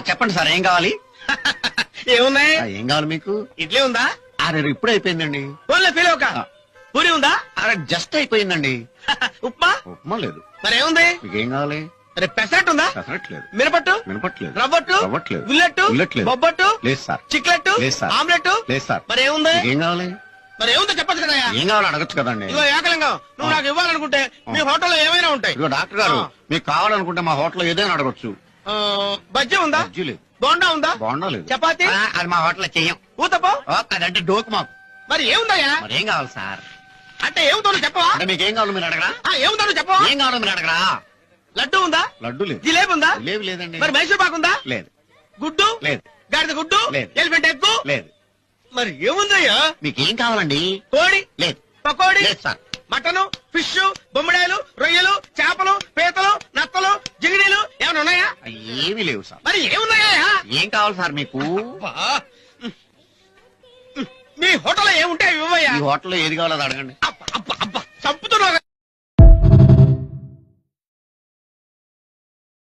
చెప్పండి సార్ ఏం కావాలి? ఏమున్నాయి? ఏం కావాలి మీకు? ఇడ్లీ ఉందా? అరే ఇప్పుడే అయిపోయిందండి. ఫోన్లో ఫీల్ ఒక పూరి ఉందా? అరే జస్ట్ అయిపోయిందండి. ఉప్మా? ఉప్మా లేదు. మరి ఏముంది? మీకేం కావాలి? అరే పెసరట్టు ఉందా? పెసరట్లేదు. మినపట్టు? మినపట్లేదు. రవ్వట్టు? రవ్వట్లేదు. ఉల్లట్టు? ఉల్లట్లేదు. బొబ్బట్టు? లేదు సార్. చిక్లెట్టు? లేదు సార్. ఆమ్లెట్? లేదు సార్. మరి ఏముంది? ఏం కావాలి? మరి ఏముందో చెప్పచ్చు కదా. ఏం కావాలి అడగచ్చు కదండి. ఇదిగో ఏకలింగం, నువ్వు నాకు ఇవ్వాలనుకుంటే మీ హోటల్లో ఏమైనా ఉంటాయి. ఇదిగో డాక్టర్ గారు, మీకు కావాలనుకుంటే మా హోటల్లో ఏదైనా అడగచ్చు. బజ్జీ ఉందా? బజ్జీ లేదు. బోండా ఉందా? బోండా లేదు. చపాతి? అది మా హోటల్లో చెయ్యం. ఊతపో? అదంటే డోకు మాకు. మరి ఏముందయ్యా? మరి ఏం కావాలి సార్? అంటే ఏముందో చెప్పవా? అంటే మీకేం కావాలి మీరు అడగరా? ఏముందో చెప్పవా? ఏం కావాలో మీరు అడగరా? లడ్డు ఉందా? లడ్డు లేదు. జిలేబీ ఉందా? జిలేబీ లేదండి. మరి మైసూర్ పాకు ఉందా? లేదు. గుడ్డు? లేదు. గాడిద గుడ్డు? లేదు. Elephant egg? లేదు. మరి ఏముందయ్యా? మీకేం కావాలండి? కోడి? లేదు. పకోడి? లేదు సార్. మటను, ఫిష్, బొమ్మడాయలు, రొయ్యలు, చేపలు, పీతలు, నత్తలు, జిగిడీలు ఏమైనా ఉన్నాయా? ఏమీ లేవు సార్. మరి ఏమున్నాయా? ఏం కావాలి సార్ మీకు? మీ హోటల్లో ఏముంటాయి ఇవ్వయ్యా? ఈ హోటల్లో ఏది కావాలో అది అడగండి. అబ్బా అబ్బా అబ్బా,